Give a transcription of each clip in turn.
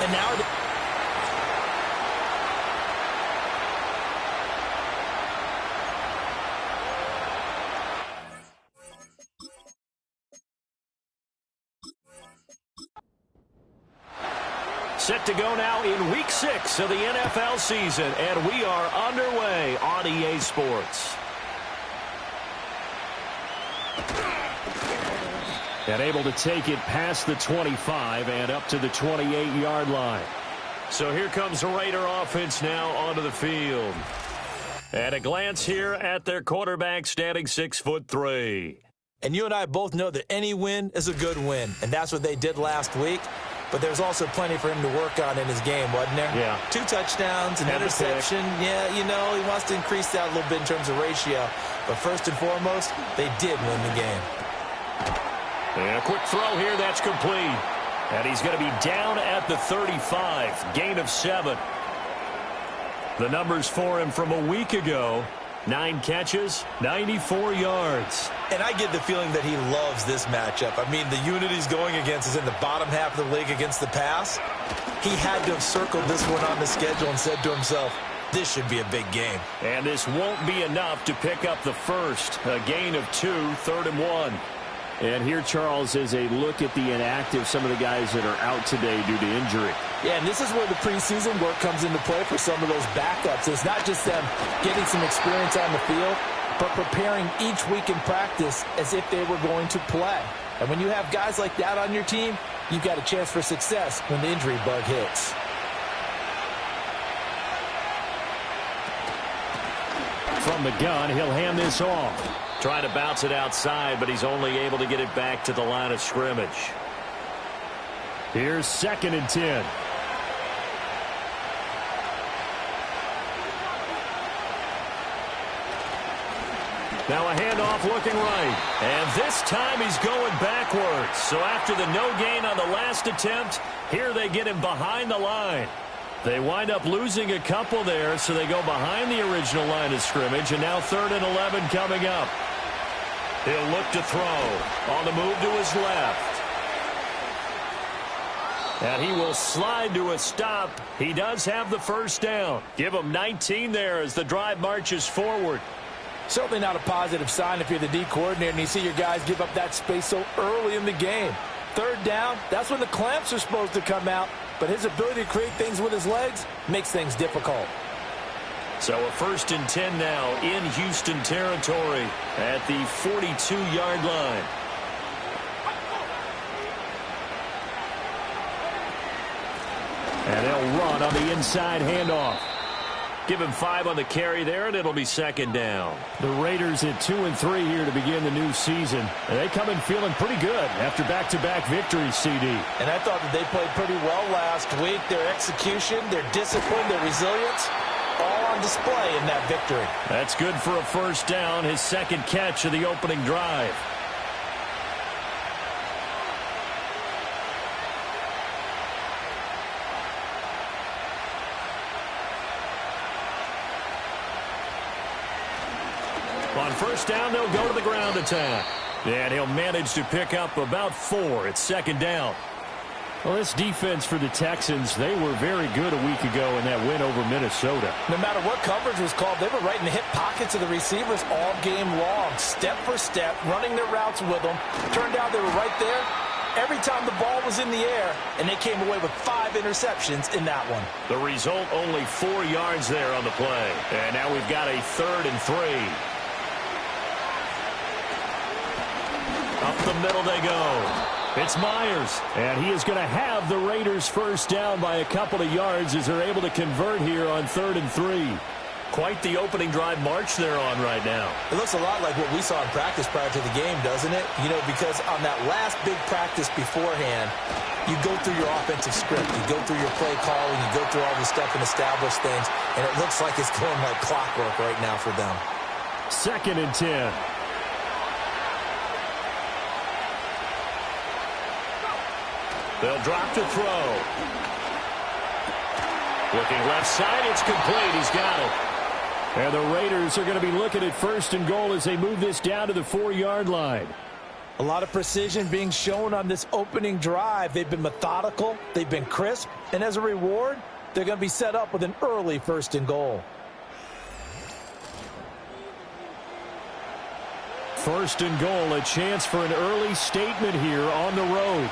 And now set to go now in Week 6 of the NFL season, and we are underway on EA Sports. And able to take it past the 25 and up to the 28-yard line. So here comes the Raider offense now onto the field. And a glance here at their quarterback, standing 6'3". And you and I both know that any win is a good win, and that's what they did last week. But there's also plenty for him to work on in his game, wasn't there? Yeah. 2 touchdowns, an interception. Yeah, you know, he wants to increase that a little bit in terms of ratio. But first and foremost, they did win the game. And a quick throw here, that's complete. And he's going to be down at the 35, gain of 7. The numbers for him from a week ago, 9 catches, 94 yards. And I get the feeling that he loves this matchup. I mean, the unit he's going against is in the bottom half of the league against the pass. He had to have circled this one on the schedule and said to himself, this should be a big game. And this won't be enough to pick up the first. A gain of 2, 3rd and 1. And here, Charles, is a look at the inactive, some of the guys that are out today due to injury. Yeah, and this is where the preseason work comes into play for some of those backups. It's not just them getting some experience on the field, but preparing each week in practice as if they were going to play. And when you have guys like that on your team, you've got a chance for success when the injury bug hits. From the gun, he'll hand this off. Trying to bounce it outside, but he's only able to get it back to the line of scrimmage. Here's 2nd and 10. Now a handoff looking right. And this time he's going backwards. So after the no gain on the last attempt, here they get him behind the line. They wind up losing a couple there, so they go behind the original line of scrimmage, and now 3rd and 11 coming up. He'll look to throw. On the move to his left. And he will slide to a stop. He does have the first down. Give him 19 there as the drive marches forward. Certainly not a positive sign if you're the D coordinator and you see your guys give up that space so early in the game. 3rd down, that's when the clamps are supposed to come out. But his ability to create things with his legs makes things difficult. So a 1st and 10 now in Houston territory at the 42-yard line. And they'll run on the inside handoff. Give him 5 on the carry there, and it'll be 2nd down. The Raiders at 2 and 3 here to begin the new season. And they come in feeling pretty good after back-to-back victories, CD. And I thought that they played pretty well last week. Their execution, their discipline, their resilience, all on display in that victory. That's good for a 1st down, his 2nd catch of the opening drive. On 1st down, they'll go to the ground attack. And he'll manage to pick up about 4 at 2nd down. Well, this defense for the Texans, they were very good a week ago in that win over Minnesota. No matter what coverage was called, they were right in the hip pockets of the receivers all game long, step for step, running their routes with them. Turned out they were right there every time the ball was in the air, and they came away with 5 interceptions in that one. The result, only 4 yards there on the play. And now we've got a 3rd and 3. Up the middle they go. It's Myers. And he is going to have the Raiders' first down by a couple of yards as they're able to convert here on 3rd and 3. Quite the opening drive march they're on right now. It looks a lot like what we saw in practice prior to the game, doesn't it? You know, because on that last big practice beforehand, you go through your offensive script. You go through your play calling. You go through all this stuff and establish things. And it looks like it's going like clockwork right now for them. 2nd and 10. They'll drop to throw. Looking left side, it's complete. He's got it. And the Raiders are going to be looking at 1st and goal as they move this down to the 4-yard line. A lot of precision being shown on this opening drive. They've been methodical, they've been crisp, and as a reward, they're going to be set up with an early 1st and goal. 1st and goal, a chance for an early statement here on the road.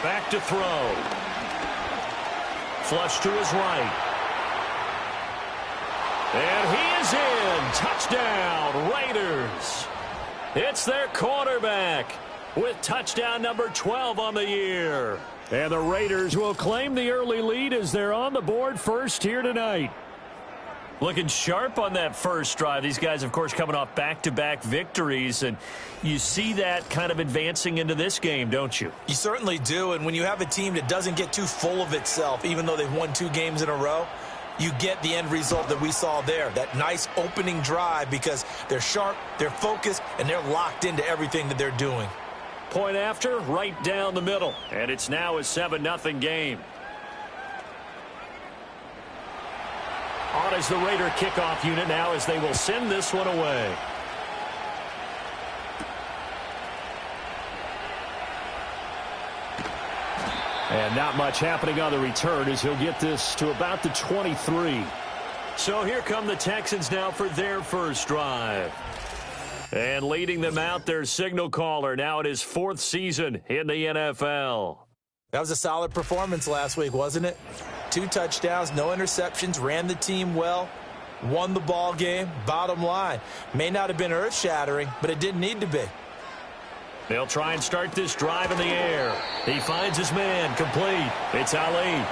Back to throw. Flush to his right. And he is in. Touchdown, Raiders. It's their quarterback with touchdown number 12 on the year. And the Raiders will claim the early lead as they're on the board first here tonight. Looking sharp on that first drive. These guys, of course, coming off back-to-back victories, and you see that kind of advancing into this game, don't you? You certainly do, and when you have a team that doesn't get too full of itself, even though they've won 2 games in a row, you get the end result that we saw there, that nice opening drive, because they're sharp, they're focused, and they're locked into everything that they're doing. Point after, right down the middle, and it's now a 7-0 game. On is the Raider kickoff unit now as they will send this one away. And not much happening on the return as he'll get this to about the 23. So here come the Texans now for their first drive. And leading them out, their signal caller now in his 4th season in the NFL. That was a solid performance last week, wasn't it? 2 touchdowns, no interceptions, ran the team well, won the ball game. Bottom line, may not have been earth-shattering, but it didn't need to be. They'll try and start this drive in the air. He finds his man, complete. It's Ali.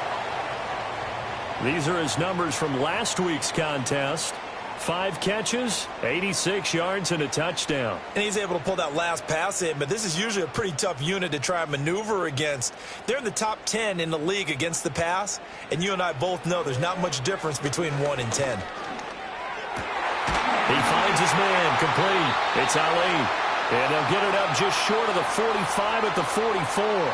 These are his numbers from last week's contest. 5 catches, 86 yards, and a touchdown. And he's able to pull that last pass in, but this is usually a pretty tough unit to try and maneuver against. They're in the top 10 in the league against the pass, and you and I both know there's not much difference between 1 and 10. He finds his man, complete. It's Ali. And they'll get it up just short of the 45 at the 44.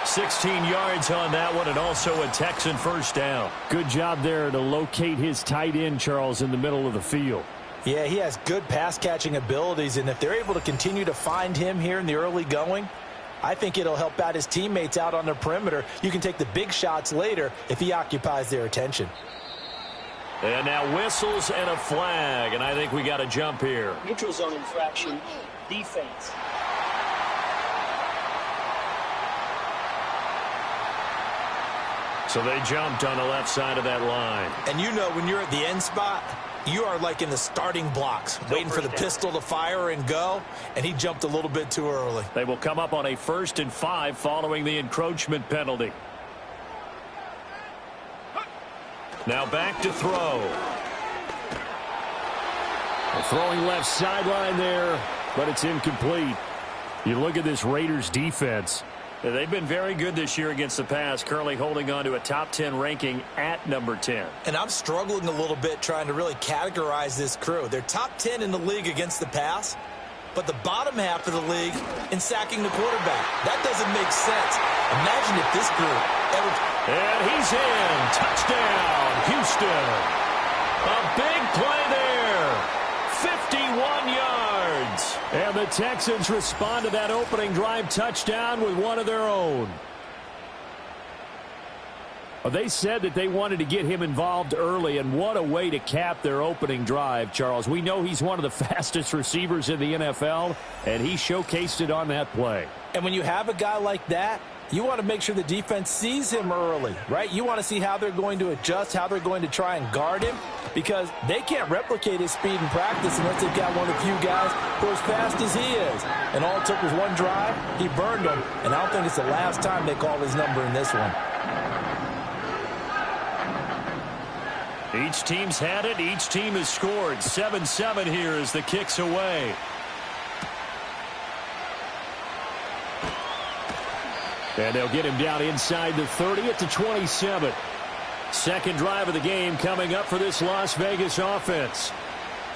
16 yards on that one, and also a Texan first down. Good job there to locate his tight end, Charles, in the middle of the field. Yeah, he has good pass-catching abilities, and if they're able to continue to find him here in the early going, I think it'll help out his teammates out on the perimeter. You can take the big shots later if he occupies their attention. And now whistles and a flag, and I think we got a jump here. Neutral zone infraction, defense. So they jumped on the left side of that line. And you know when you're at the end spot, you are like in the starting blocks, waiting for the pistol to fire and go, and he jumped a little bit too early. They will come up on a 1st and 5 following the encroachment penalty. Now back to throw. Throwing left sideline there, but it's incomplete. You look at this Raiders defense. They've been very good this year against the pass, currently holding on to a top 10 ranking at number 10. And I'm struggling a little bit trying to really categorize this crew. They're top 10 in the league against the pass, but the bottom half of the league in sacking the quarterback. That doesn't make sense. Imagine if this group ever... And he's in. Touchdown, Houston. A big play there. 51 yards. And the Texans respond to that opening drive touchdown with one of their own. Well, they said that they wanted to get him involved early, and what a way to cap their opening drive, Charles. We know he's one of the fastest receivers in the NFL, and he showcased it on that play. And when you have a guy like that, you want to make sure the defense sees him early, right? You want to see how they're going to adjust, how they're going to try and guard him, because they can't replicate his speed in practice unless they've got one of the few guys who are as fast as he is. And all it took was one drive. He burned them, and I don't think it's the last time they call his number in this one. Each team's had it. Each team has scored. 7-7 here as the kick's away. And they'll get him down inside the 30 at the 27. Second drive of the game coming up for this Las Vegas offense.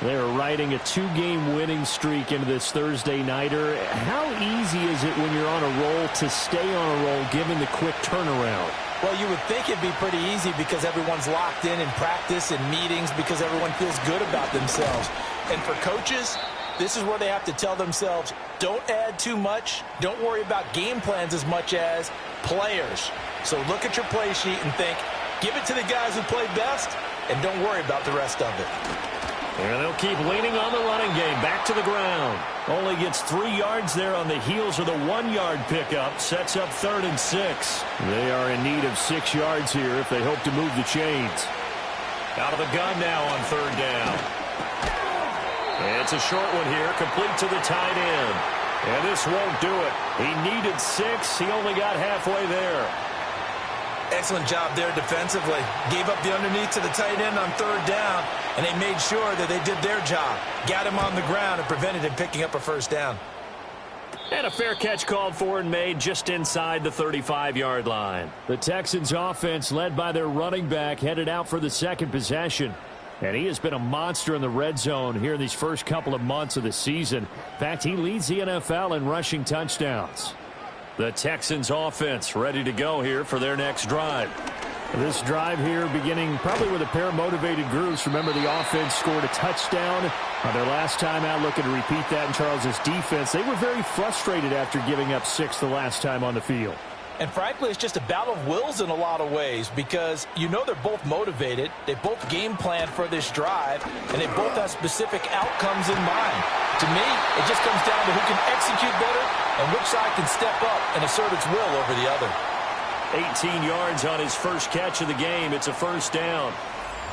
They're riding a 2-game winning streak into this Thursday nighter. How easy is it when you're on a roll to stay on a roll given the quick turnaround? Well, you would think it'd be pretty easy because everyone's locked in practice and meetings because everyone feels good about themselves. And for coaches, this is where they have to tell themselves, don't add too much. Don't worry about game plans as much as players. So look at your play sheet and think, give it to the guys who play best, and don't worry about the rest of it. And they'll keep leaning on the running game. Back to the ground. Only gets 3 yards there on the heels of the 1-yard pickup. Sets up 3rd and 6. They are in need of 6 yards here if they hope to move the chains. Out of the gun now on 3rd down. And it's a short one here, complete to the tight end. And this won't do it. He needed 6. He only got halfway there. Excellent job there defensively. Gave up the underneath to the tight end on 3rd down, and they made sure that they did their job. Got him on the ground and prevented him picking up a 1st down. And a fair catch called for and made just inside the 35-yard line. The Texans offense, led by their running back, headed out for the 2nd possession. And he has been a monster in the red zone here in these first couple of months of the season. In fact, he leads the NFL in rushing touchdowns. The Texans offense ready to go here for their next drive. This drive here beginning probably with a pair of motivated groups. Remember, the offense scored a touchdown on their last time out, looking to repeat that in Charles's defense. They were very frustrated after giving up 6 the last time on the field. And frankly, it's just a battle of wills in a lot of ways because you know they're both motivated. They both game plan for this drive, and they both have specific outcomes in mind. To me, it just comes down to who can execute better and which side can step up and assert its will over the other. 18 yards on his first catch of the game. It's a 1st down.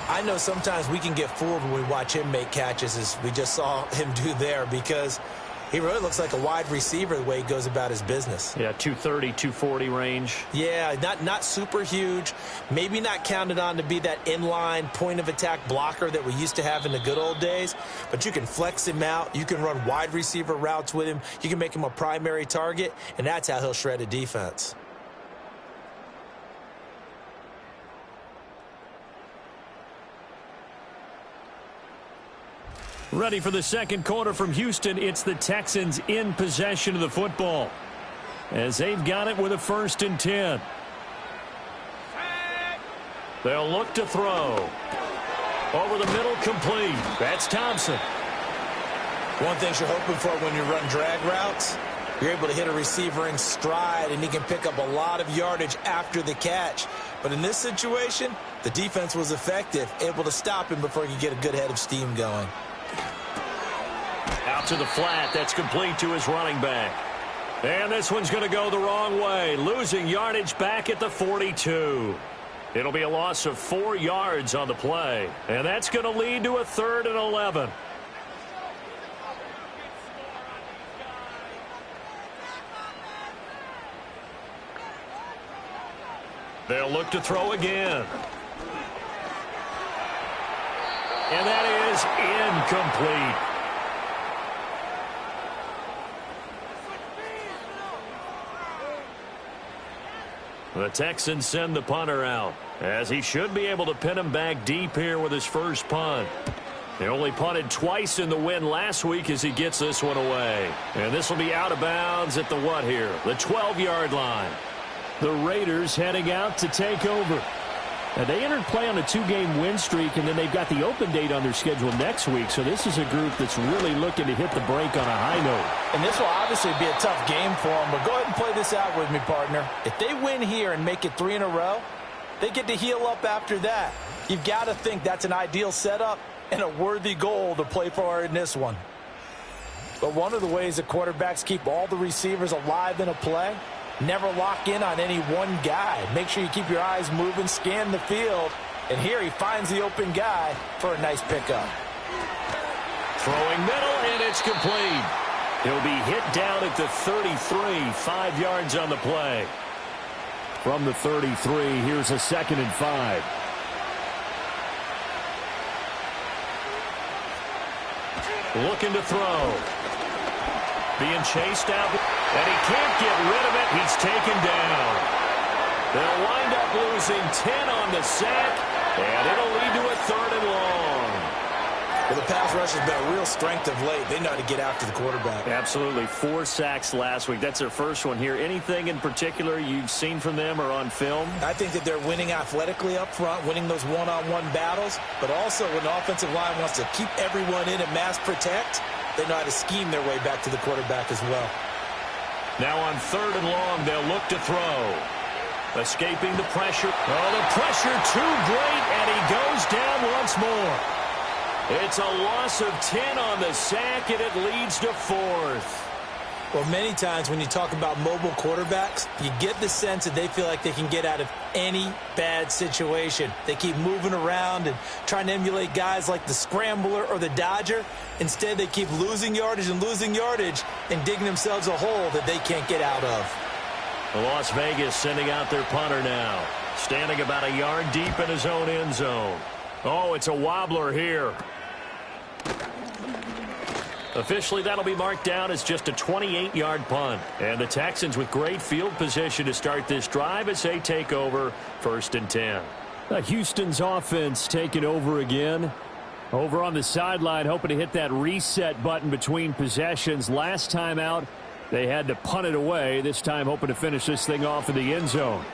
I know sometimes we can get fooled when we watch him make catches, as we just saw him do there, because he really looks like a wide receiver the way he goes about his business. Yeah, 230, 240 range. Yeah, not super huge. Maybe not counted on to be that inline point-of-attack blocker that we used to have in the good old days. But you can flex him out. You can run wide receiver routes with him. You can make him a primary target, and that's how he'll shred a defense. Ready for the second quarter from Houston. It's the Texans in possession of the football, as they've got it with a 1st and 10. They'll look to throw. Over the middle, complete. That's Thompson. One thing you're hoping for when you run drag routes, you're able to hit a receiver in stride, and he can pick up a lot of yardage after the catch. But in this situation, the defense was effective, able to stop him before he could get a good head of steam going. Out to the flat. That's complete to his running back. And this one's going to go the wrong way. Losing yardage back at the 42. It'll be a loss of 4 yards on the play. And that's going to lead to a 3rd and 11. They'll look to throw again. And that is incomplete. The Texans send the punter out, as he should be able to pin him back deep here with his first punt. They only punted twice in the win last week as he gets this one away. And this will be out of bounds at the what here? The 12-yard line. The Raiders heading out to take over. Now, they entered play on a 2-game win streak, and then they've got the open date on their schedule next week. So this is a group that's really looking to hit the break on a high note. And this will obviously be a tough game for them, but go ahead and play this out with me, partner. If they win here and make it 3 in a row, they get to heal up after that. You've got to think that's an ideal setup and a worthy goal to play for in this one. But one of the ways that quarterbacks keep all the receivers alive in a play, never lock in on any one guy. Make sure you keep your eyes moving, scan the field, and here he finds the open guy for a nice pickup. Throwing middle, and it's complete. He'll be hit down at the 33, 5 yards on the play. From the 33, here's a 2nd and 5. Looking to throw. Being chased out, and he can't get rid of it. He's taken down. They'll wind up losing 10 on the sack, and it'll lead to a 3rd and long. Well, the pass rush has been a real strength of late. They know how to get after the quarterback. Absolutely. 4 sacks last week. That's their first one here. Anything in particular you've seen from them or on film? I think that they're winning athletically up front, winning those one-on-one battles, but also when the offensive line wants to keep everyone in and mass protect, they know how to scheme their way back to the quarterback as well. Now on 3rd and long, they'll look to throw. Escaping the pressure. Oh, the pressure too great, and he goes down once more. It's a loss of 10 on the sack, and it leads to 4th. Well, many times when you talk about mobile quarterbacks, you get the sense that they feel like they can get out of any bad situation. They keep moving around and trying to emulate guys like the Scrambler or the Dodger. Instead, they keep losing yardage and digging themselves a hole that they can't get out of. Las Vegas sending out their punter now. Standing about a yard deep in his own end zone. Oh, it's a wobbler here. Officially, that'll be marked down as just a 28-yard punt. And the Texans with great field position to start this drive as they take over 1st and 10. Houston's offense taking over again. Over on the sideline, hoping to hit that reset button between possessions. Last time out, they had to punt it away. This time, hoping to finish this thing off in the end zone.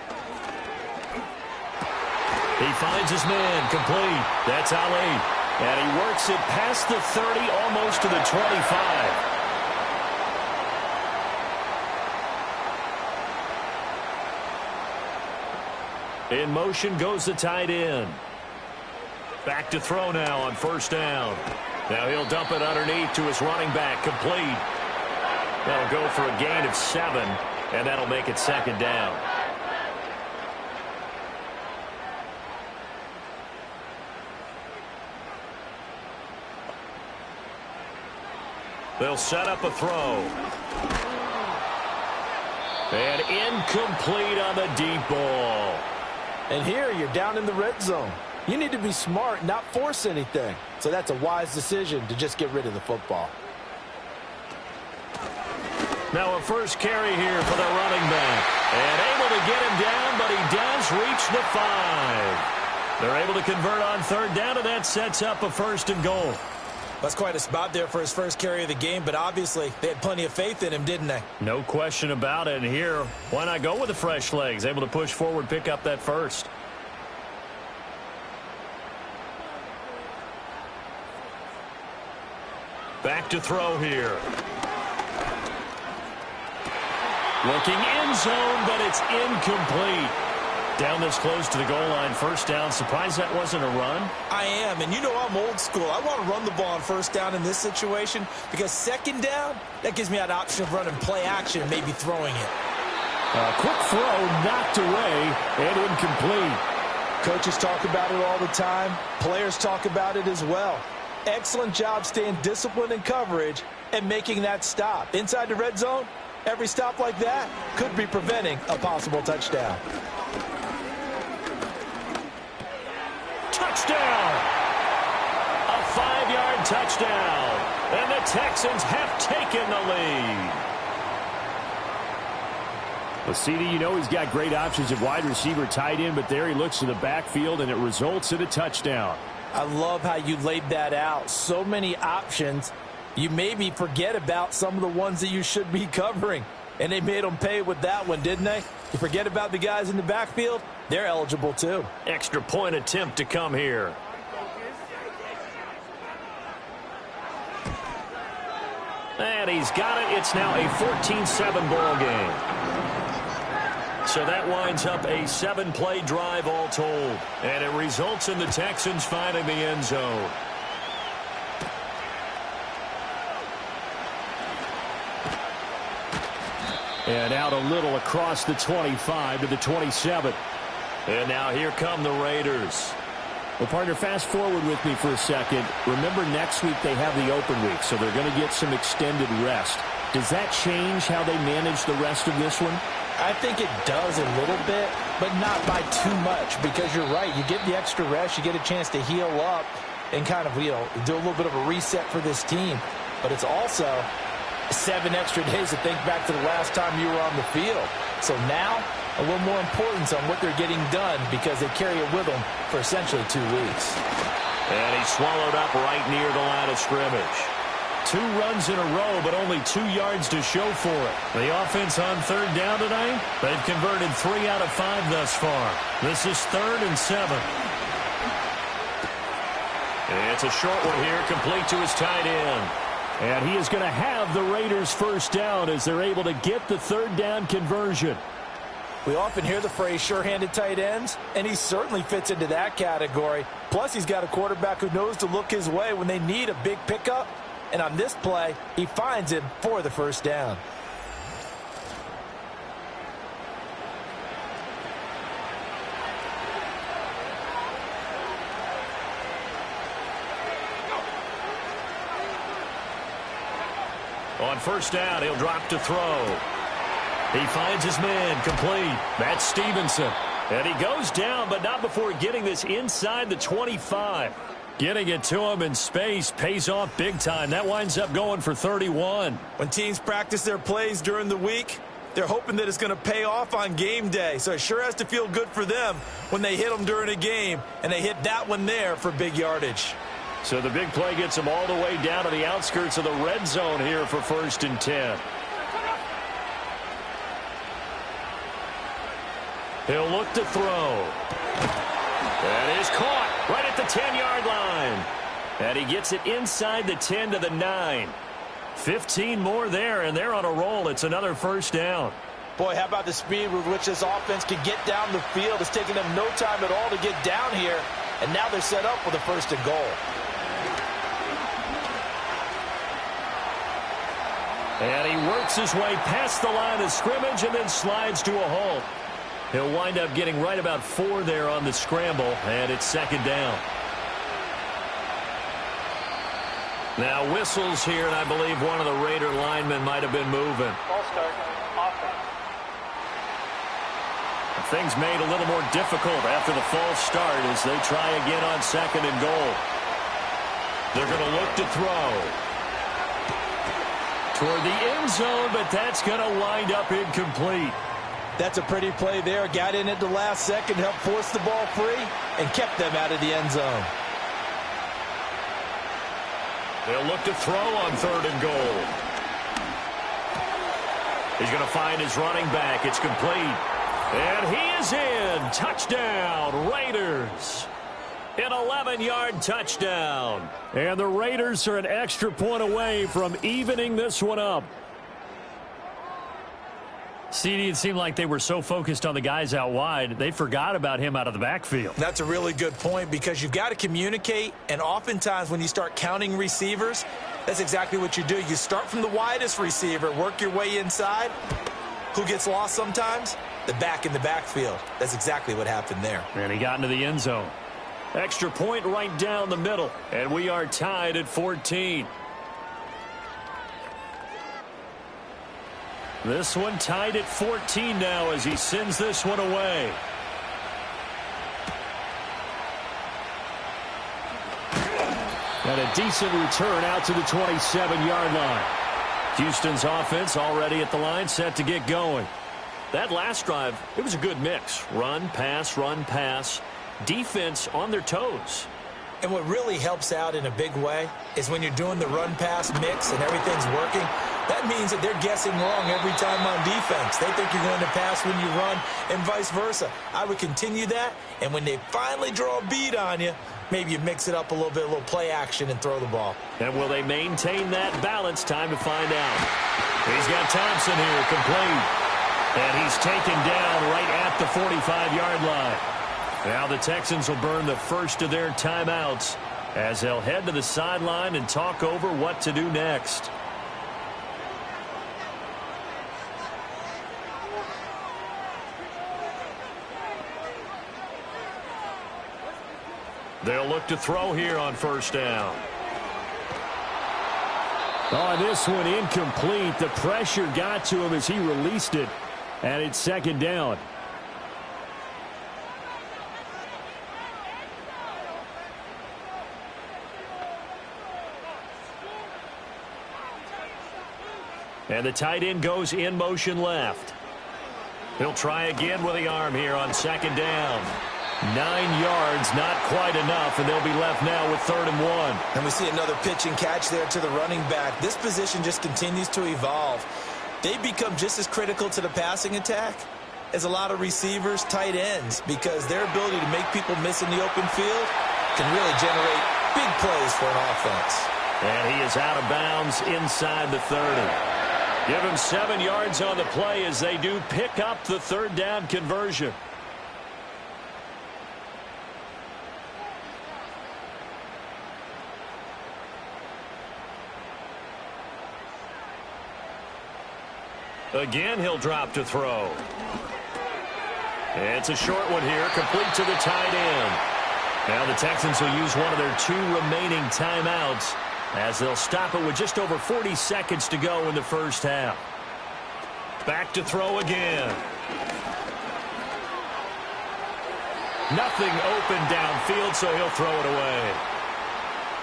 He finds his man, complete. That's Ali. And he works it past the 30, almost to the 25. In motion goes the tight end. Back to throw now on 1st down. Now he'll dump it underneath to his running back, complete. That'll go for a gain of 7, and that'll make it 2nd down. They'll set up a throw. And incomplete on the deep ball. And here you're down in the red zone. You need to be smart, not force anything. So that's a wise decision to just get rid of the football. Now a first carry here for the running back. And able to get him down, but he does reach the 5. They're able to convert on 3rd down, and that sets up a 1st and goal. That's quite a spot there for his first carry of the game, but obviously they had plenty of faith in him, didn't they? No question about it. And here, why not go with the fresh legs? Able to push forward, pick up that 1st. Back to throw here. Looking end zone, but it's incomplete. Down this close to the goal line, 1st down. Surprised that wasn't a run? I am, and you know I'm old school. I want to run the ball on 1st down in this situation because 2nd down, that gives me that option of running play action and maybe throwing it. A quick throw knocked away and incomplete. Coaches talk about it all the time. Players talk about it as well. Excellent job staying disciplined in coverage and making that stop. Inside the red zone, every stop like that could be preventing a possible touchdown. Touchdown! A 5-yard touchdown. And the Texans have taken the lead. Well, CD, you know he's got great options at wide receiver, tight end, but there he looks to the backfield, and it results in a touchdown. I love how you laid that out. So many options. You maybe forget about some of the ones that you should be covering. And they made them pay with that one, didn't they? You forget about the guys in the backfield, they're eligible too. Extra point attempt to come here. And he's got it. It's now a 14-7 ball game. So that winds up a 7-play drive all told. And it results in the Texans finding the end zone. And out a little across the 25 to the 27. And now here come the Raiders. Well, partner, fast forward with me for a second. Remember, next week they have the open week, so they're going to get some extended rest. Does that change how they manage the rest of this one? I think it does a little bit, but not by too much, because you're right. You get the extra rest, you get a chance to heal up and kind of, do a little bit of a reset for this team. But it's also 7 extra days to think back to the last time you were on the field. So now, a little more importance on what they're getting done because they carry it with them for essentially 2 weeks. And he's swallowed up right near the line of scrimmage. 2 runs in a row, but only 2 yards to show for it. The offense on 3rd down tonight, they've converted 3 out of 5 thus far. This is 3rd and 7. It's a short one here, complete to his tight end. And he is going to have the Raiders first down as they're able to get the third down conversion. We often hear the phrase sure-handed tight ends, and he certainly fits into that category. Plus, he's got a quarterback who knows to look his way when they need a big pickup. And on this play, he finds him for the first down. On first down, he'll drop to throw. He finds his man complete. That's Stevenson. And he goes down, but not before getting this inside the 25. Getting it to him in space pays off big time. That winds up going for 31. When teams practice their plays during the week, they're hoping that it's going to pay off on game day. So it sure has to feel good for them when they hit them during a game, and they hit that one there for big yardage. So the big play gets him all the way down to the outskirts of the red zone here for 1st and 10. He'll look to throw. That is caught right at the 10-yard line. And he gets it inside the 10 to the 9. 15 more there, and they're on a roll. It's another first down. Boy, how about the speed with which this offense can get down the field? It's taking them no time at all to get down here, and now they're set up with a 1st and goal. And he works his way past the line of scrimmage and then slides to a halt. He'll wind up getting right about 4 there on the scramble, and it's 2nd down. Now whistles here, and I believe one of the Raider linemen might have been moving. Ball start, offense. Things made a little more difficult after the false start as they try again on 2nd and goal. They're going to look to throw toward the end zone, but that's going to wind up incomplete. That's a pretty play there. Got in at the last second, helped force the ball free, and kept them out of the end zone. They'll look to throw on 3rd and goal. He's going to find his running back. It's complete. And he is in. Touchdown, Raiders. An 11-yard touchdown. And the Raiders are an extra point away from evening this one up. CD, it seemed like they were so focused on the guys out wide, they forgot about him out of the backfield. That's a really good point because you've got to communicate, and oftentimes when you start counting receivers, that's exactly what you do. You start from the widest receiver, work your way inside. Who gets lost sometimes? The back in the backfield. That's exactly what happened there. And he got into the end zone. Extra point right down the middle, and we are tied at 14. This one tied at 14 now as he sends this one away. And a decent return out to the 27-yard line. Houston's offense already at the line, set to get going. That last drive, it was a good mix. Run, pass, defense on their toes. And what really helps out in a big way is when you're doing the run-pass mix and everything's working, that means that they're guessing wrong every time on defense. They think you're going to pass when you run and vice versa. I would continue that, and when they finally draw a bead on you, maybe you mix it up a little bit, a little play action, and throw the ball. And will they maintain that balance? Time to find out. He's got Thompson here, complete. And he's taken down right at the 45-yard line. Now the Texans will burn the first of their timeouts as they'll head to the sideline and talk over what to do next. They'll look to throw here on first down. Oh, this one incomplete. The pressure got to him as he released it. And it's 2nd down. And the tight end goes in motion left. He'll try again with the arm here on 2nd down. 9 yards, not quite enough, and they'll be left now with 3rd and 1. And we see another pitch and catch there to the running back. This position just continues to evolve. They become just as critical to the passing attack as a lot of receivers, tight ends, because their ability to make people miss in the open field can really generate big plays for an offense. And he is out of bounds inside the 30. Give him 7 yards on the play as they do pick up the third down conversion. Again, he'll drop to throw. It's a short one here, complete to the tight end. Now the Texans will use one of their 2 remaining timeouts as they'll stop it with just over 40 seconds to go in the first half. Back to throw again. Nothing open downfield, so he'll throw it away.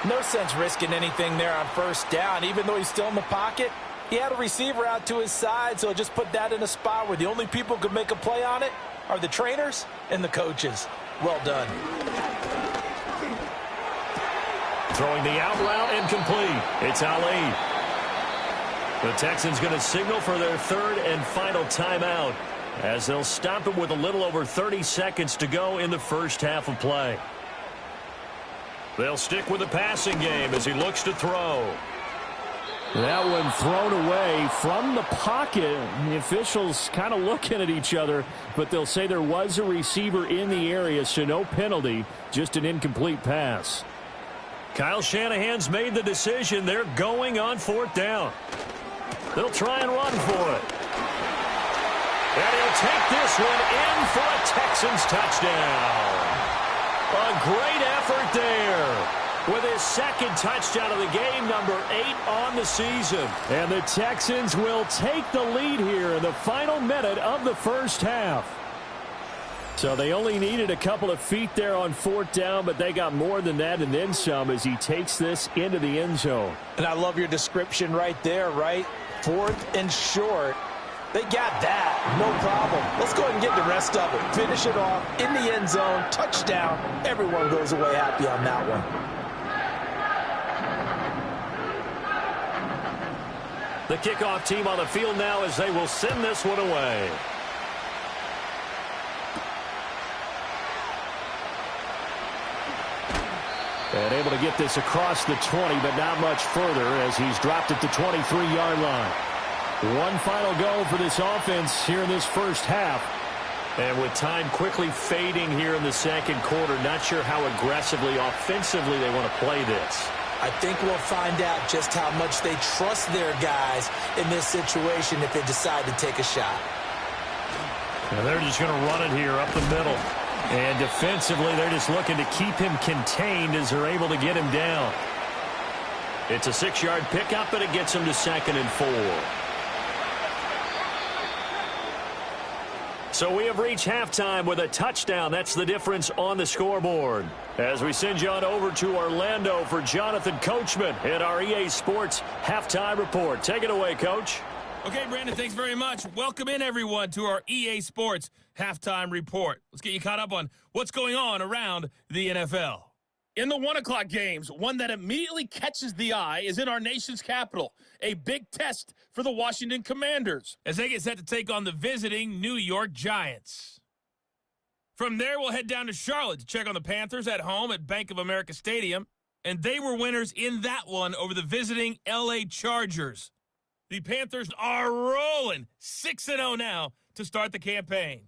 No sense risking anything there on first down. Even though he's still in the pocket, he had a receiver out to his side, so just put that in a spot where the only people who could make a play on it are the trainers and the coaches. Well done. Throwing the out route incomplete. It's Ali. The Texans going to signal for their third and final timeout as they'll stop it with a little over 30 seconds to go in the first half of play. They'll stick with the passing game as he looks to throw. That one thrown away from the pocket. The officials kind of looking at each other, but they'll say there was a receiver in the area, so no penalty, just an incomplete pass. Kyle Shanahan's made the decision. They're going on 4th down. They'll try and run for it. And he'll take this one in for a Texans touchdown. A great effort there. With his second touchdown of the game, number 8 on the season. And the Texans will take the lead here in the final minute of the first half. So they only needed a couple of feet there on 4th down, but they got more than that and then some as he takes this into the end zone. And I love your description right there, right? 4th and short. They got that. No problem. Let's go ahead and get the rest of it. Finish it off in the end zone. Touchdown. Everyone goes away happy on that one. The kickoff team on the field now as they will send this one away. And able to get this across the 20, but not much further as he's dropped it to 23-yard line. One final go for this offense here in this first half. And with time quickly fading here in the second quarter, not sure how aggressively, offensively they want to play this. I think we'll find out just how much they trust their guys in this situation if they decide to take a shot. And they're just going to run it here up the middle. And defensively, they're just looking to keep him contained as they're able to get him down. It's a 6-yard pickup, but it gets him to 2nd and 4. So we have reached halftime with a touchdown. That's the difference on the scoreboard. As we send you on over to Orlando for Jonathan Coachman in our EA Sports Halftime Report. Take it away, Coach. Okay, Brandon, thanks very much. Welcome in, everyone, to our EA Sports Halftime Report. Let's get you caught up on what's going on around the NFL. In the 1 o'clock games, one that immediately catches the eye is in our nation's capital. A big test for the Washington Commanders as they get set to take on the visiting New York Giants. From there, we'll head down to Charlotte to check on the Panthers at home at Bank of America Stadium. And they were winners in that one over the visiting LA Chargers. The Panthers are rolling 6-0 now to start the campaign.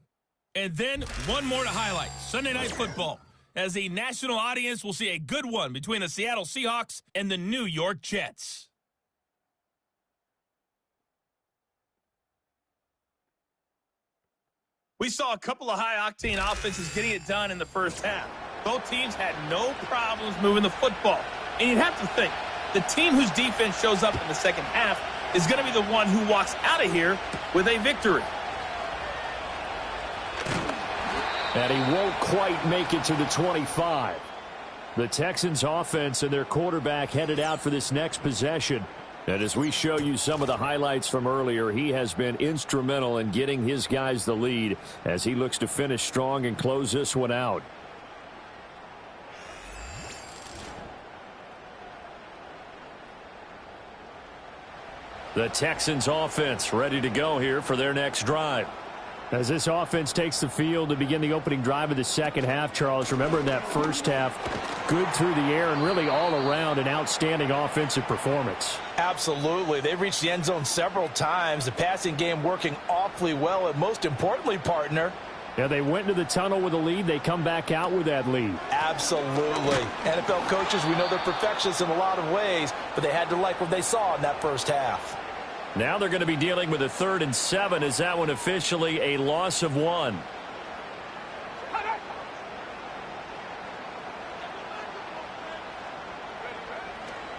And then one more to highlight, Sunday Night Football, as the national audience will see a good one between the Seattle Seahawks and the New York Jets. We saw a couple of high-octane offenses getting it done in the first half. Both teams had no problems moving the football. And you'd have to think, the team whose defense shows up in the second half is going to be the one who walks out of here with a victory. And he won't quite make it to the 25. The Texans offense and their quarterback headed out for this next possession. And as we show you some of the highlights from earlier, he has been instrumental in getting his guys the lead as he looks to finish strong and close this one out. The Texans offense ready to go here for their next drive. As this offense takes the field to begin the opening drive of the second half, Charles, remember in that first half, good through the air and really all around an outstanding offensive performance. Absolutely. They reached the end zone several times. The passing game working awfully well. And most importantly, partner, yeah, they went into the tunnel with a lead. They come back out with that lead. Absolutely. NFL coaches, we know they're perfectionists in a lot of ways, but they had to like what they saw in that first half. Now they're going to be dealing with a 3rd and 7 as that one officially a loss of 1.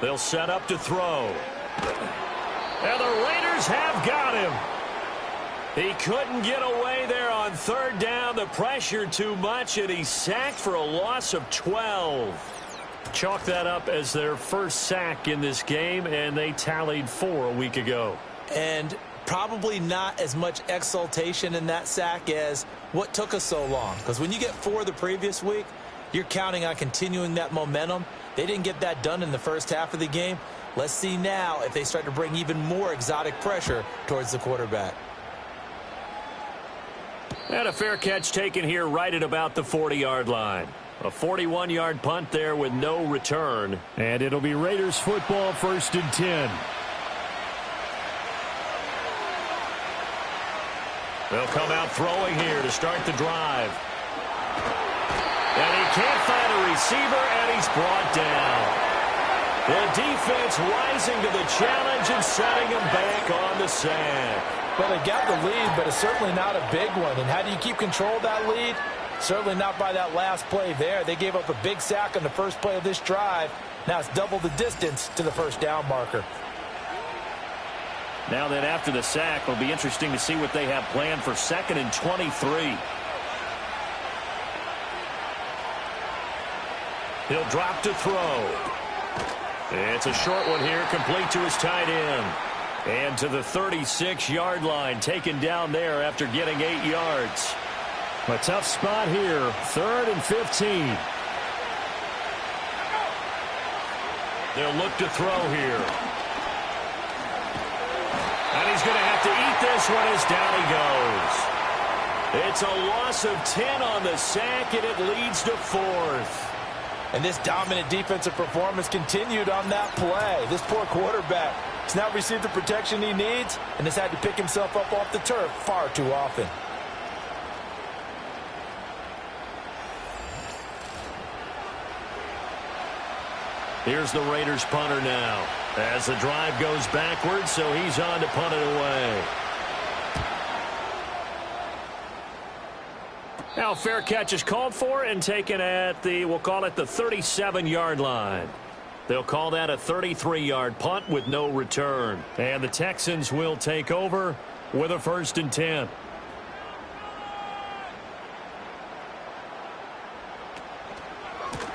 They'll set up to throw. And the Raiders have got him. He couldn't get away there on 3rd down. The pressure too much, and he's sacked for a loss of 12. Chalk that up as their first sack in this game, and they tallied 4 a week ago. And probably not as much exultation in that sack as what took us so long. Because when you get 4 the previous week, you're counting on continuing that momentum. They didn't get that done in the first half of the game. Let's see now if they start to bring even more exotic pressure towards the quarterback. And a fair catch taken here right at about the 40-yard line. A 41-yard punt there with no return. And it'll be Raiders football, 1st and 10. They'll come out throwing here to start the drive. And he can't find a receiver, and he's brought down. The defense rising to the challenge and setting him back on the sack. Well, they got the lead, but it's certainly not a big one. And how do you keep control of that lead? Certainly not by that last play there. They gave up a big sack on the first play of this drive. Now it's double the distance to the 1st down marker. Now then, after the sack, it'll be interesting to see what they have planned for 2nd and 23. He'll drop to throw. It's a short one here, complete to his tight end. And to the 36-yard line, taken down there after getting 8 yards. A tough spot here, 3rd and 15. They'll look to throw here. And he's going to have to eat this one as down he goes. It's a loss of 10 on the sack, and it leads to 4th. And this dominant defensive performance continued on that play. This poor quarterback has now received the protection he needs and has had to pick himself up off the turf far too often. Here's the Raiders punter now as the drive goes backwards, so he's on to punt it away. Now fair catch is called for and taken at the, we'll call it the 37-yard line. They'll call that a 33-yard punt with no return. And the Texans will take over with a 1st and 10.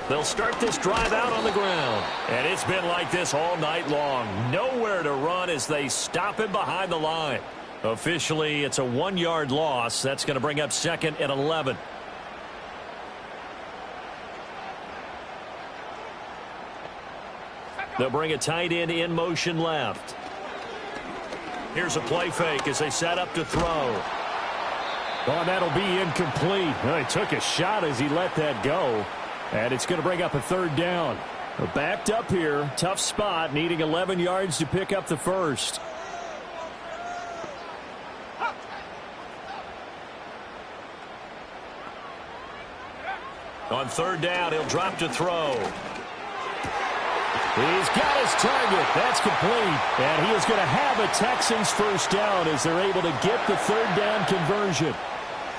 They'll start this drive out on the ground. And it's been like this all night long. Nowhere to run as they stop him behind the line. Officially, it's a 1-yard loss. That's going to bring up 2nd and 11. They'll bring a tight end in motion left. Here's a play fake as they set up to throw. Oh, that'll be incomplete. Well, he took a shot as he let that go. And it's going to bring up a 3rd down. Backed up here. Tough spot. Needing 11 yards to pick up the 1st. On 3rd down, he'll drop to throw. He's got his target. That's complete. And he is going to have a Texans 1st down as they're able to get the 3rd down conversion.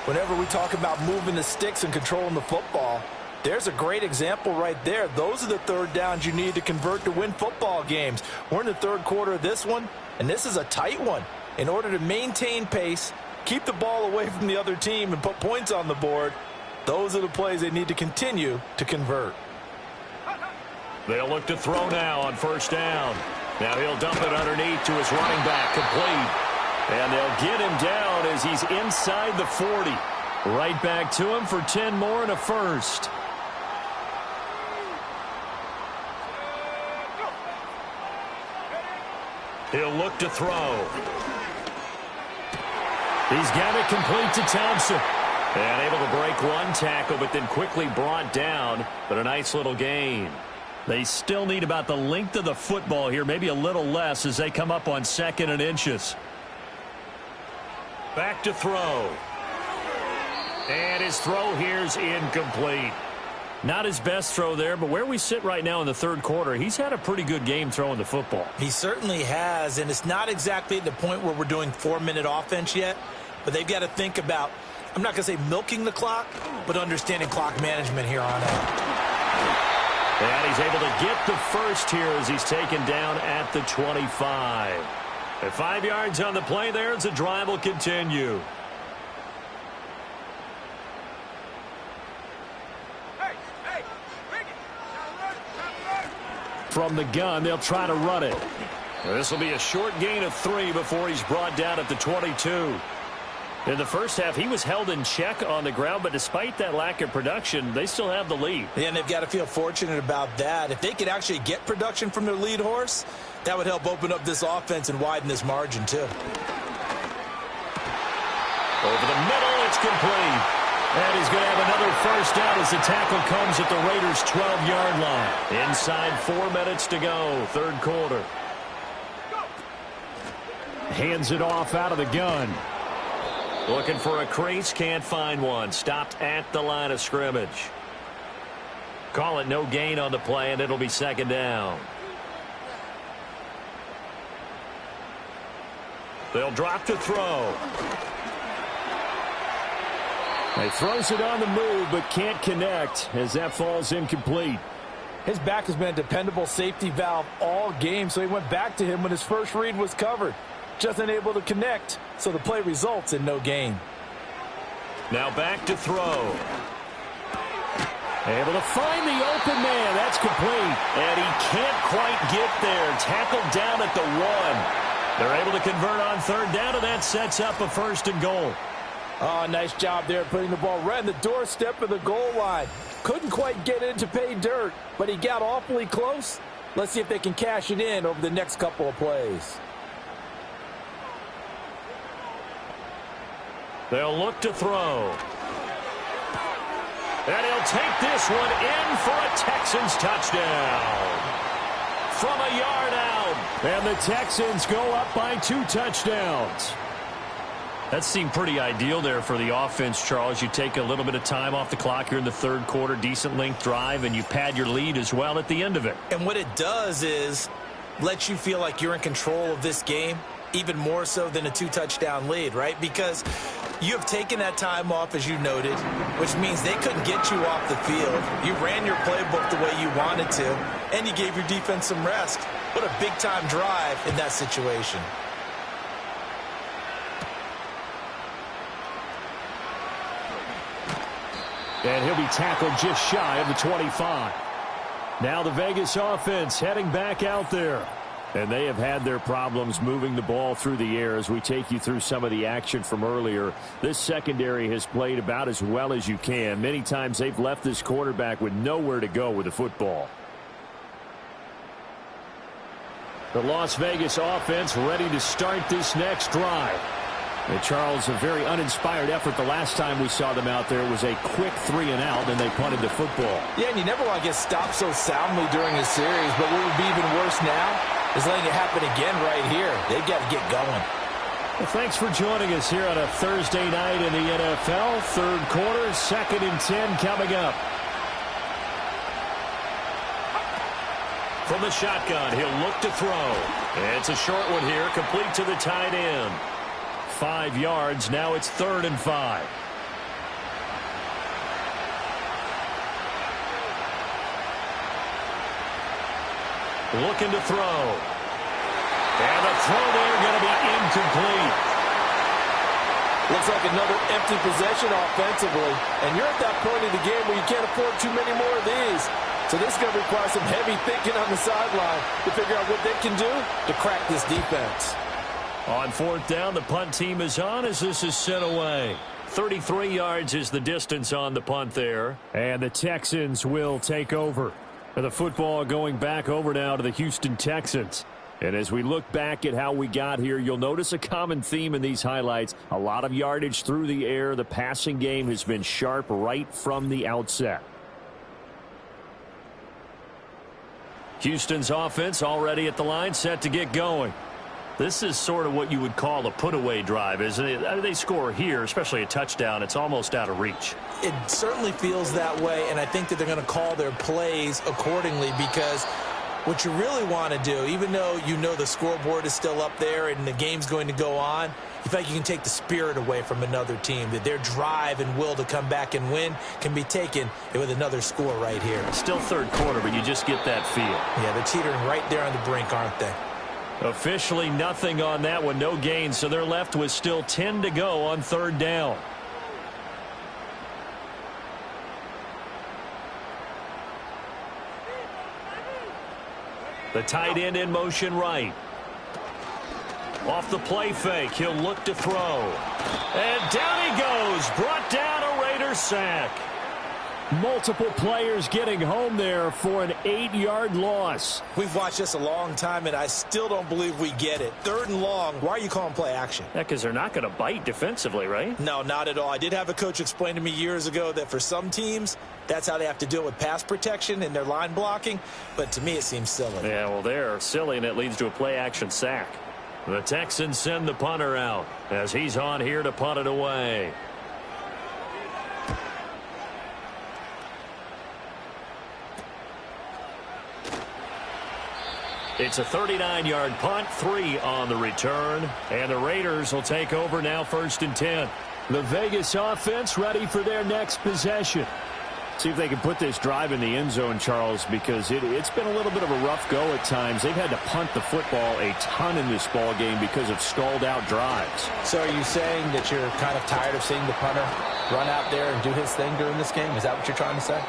Whenever we talk about moving the sticks and controlling the football, there's a great example right there. Those are the 3rd downs you need to convert to win football games. We're in the 3rd quarter of this one, and this is a tight one. In order to maintain pace, keep the ball away from the other team, and put points on the board, those are the plays they need to continue to convert. They'll look to throw now on 1st down. Now he'll dump it underneath to his running back, complete. And they'll get him down as he's inside the 40. Right back to him for 10 more and a 1st. He'll look to throw. He's got it complete to Thompson. And able to break one tackle, but then quickly brought down. But a nice little gain. They still need about the length of the football here, maybe a little less as they come up on 2nd and inches. Back to throw. And his throw here's incomplete. Not his best throw there, but where we sit right now in the 3rd quarter, he's had a pretty good game throwing the football. He certainly has, and it's not exactly at the point where we're doing 4-minute offense yet, but they've got to think about, I'm not going to say milking the clock, but understanding clock management here on out. And he's able to get the first here as he's taken down at the 25. At 5 yards on the play there as the drive will continue. From the gun, they'll try to run it. This will be a short gain of 3 before he's brought down at the 22. In the first half, he was held in check on the ground, but despite that lack of production, they still have the lead. Yeah, and they've got to feel fortunate about that. If they could actually get production from their lead horse, that would help open up this offense and widen this margin, too. Over the middle, it's complete. And he's going to have another first down as the tackle comes at the Raiders' 12-yard line. Inside 4 minutes to go, 3rd quarter. Hands it off out of the gun. Looking for a crease, can't find one. Stopped at the line of scrimmage. Call it no gain on the play, and it'll be 2nd down. They'll drop to throw. He throws it on the move, but can't connect as that falls incomplete. His back has been a dependable safety valve all game, so he went back to him when his first read was covered. Just unable to connect, so the play results in no gain. Now back to throw. Able to find the open man. That's complete. And he can't quite get there. Tackled down at the 1. They're able to convert on 3rd down, and that sets up a 1st and goal. Oh, nice job there putting the ball right on the doorstep of the goal line. Couldn't quite get in to pay dirt, but he got awfully close. Let's see if they can cash it in over the next couple of plays. They'll look to throw. And he'll take this one in for a Texans touchdown. From a yard out. And the Texans go up by 2 touchdowns. That seemed pretty ideal there for the offense, Charles. You take a little bit of time off the clock here in the 3rd quarter, decent length drive, and you pad your lead as well at the end of it. And what it does is let you feel like you're in control of this game, even more so than a 2-touchdown lead, right? Because you have taken that time off, as you noted, which means they couldn't get you off the field. You ran your playbook the way you wanted to, and you gave your defense some rest. What a big-time drive in that situation. And he'll be tackled just shy of the 25. Now the Vegas offense heading back out there. And they have had their problems moving the ball through the air as we take you through some of the action from earlier. This secondary has played about as well as you can. Many times they've left this quarterback with nowhere to go with the football. The Las Vegas offense ready to start this next drive. And Charles, a very uninspired effort the last time we saw them out there was a quick 3-and-out, and they punted the football. Yeah, and you never want to get stopped so soundly during a series, but what would be even worse now is letting it happen again right here. They've got to get going. Well, thanks for joining us here on a Thursday night in the NFL. 3rd quarter, 2nd and 10 coming up. From the shotgun, he'll look to throw. And it's a short one here, complete to the tight end. 5 yards. Now it's 3rd and 5. Looking to throw. And the throw there going to be incomplete. Looks like another empty possession offensively. And you're at that point in the game where you can't afford too many more of these. So this is going to require some heavy thinking on the sideline to figure out what they can do to crack this defense. On 4th down, the punt team is on as this is sent away. 33 yards is the distance on the punt there. And the Texans will take over. The football going back over now to the Houston Texans. And as we look back at how we got here, you'll notice a common theme in these highlights. A lot of yardage through the air. The passing game has been sharp right from the outset. Houston's offense already at the line, set to get going. This is sort of what you would call a put-away drive, isn't it? I mean, they score here, especially a touchdown. It's almost out of reach. It certainly feels that way, and I think that they're going to call their plays accordingly, because what you really want to do, even though you know the scoreboard is still up there and the game's going to go on, you feel like you can take the spirit away from another team, that their drive and will to come back and win can be taken with another score right here. Still third quarter, but you just get that feel. Yeah, they're teetering right there on the brink, aren't they? Officially nothing on that one, no gain, so they're left with still 10 to go on third down. The tight end in motion right. Off the play fake, he'll look to throw. And down he goes, brought down a Raider sack. Multiple players getting home there for an 8-yard loss. We've watched this a long time, and I still don't believe we get it. Third and long, why are you calling play action? Yeah, because they're not going to bite defensively, right? No, not at all. I did have a coach explain to me years ago that for some teams, that's how they have to deal with pass protection and their line blocking, but to me it seems silly. Yeah, well, they're silly, and it leads to a play action sack. The Texans send the punter out as he's on here to punt it away. It's a 39-yard punt, 3 on the return, and the Raiders will take over now, 1st and 10. The Vegas offense ready for their next possession. See if they can put this drive in the end zone, Charles, because it's been a little bit of a rough go at times. They've had to punt the football a ton in this ball game because of stalled-out drives. So are you saying that you're kind of tired of seeing the punter run out there and do his thing during this game? Is that what you're trying to say?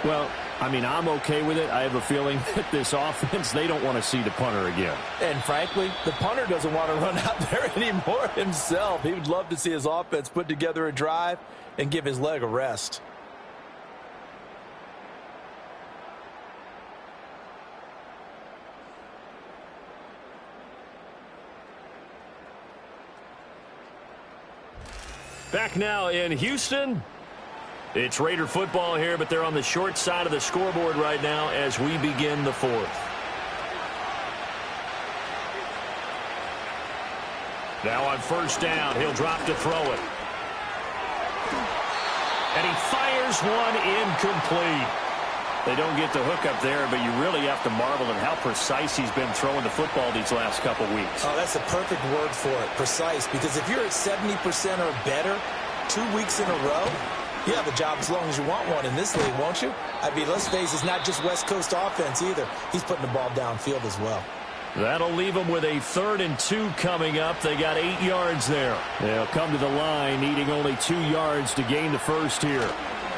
Well, I mean, I'm okay with it. I have a feeling that this offense, they don't want to see the punter again. And frankly, the punter doesn't want to run out there anymore himself. He would love to see his offense put together a drive and give his leg a rest. Back now in Houston. It's Raider football here, but they're on the short side of the scoreboard right now as we begin the 4th. Now on 1st down, he'll drop to throw it. And he fires one incomplete. They don't get the hook up there, but you really have to marvel at how precise he's been throwing the football these last couple weeks. Oh, that's the perfect word for it, precise, because if you're at 70% or better 2 weeks in a row, you have a job as long as you want one in this league, won't you? I mean, let's face it, it's not just West Coast offense either. He's putting the ball downfield as well. That'll leave them with a 3rd and 2 coming up. They got 8 yards there. They'll come to the line needing only 2 yards to gain the first here.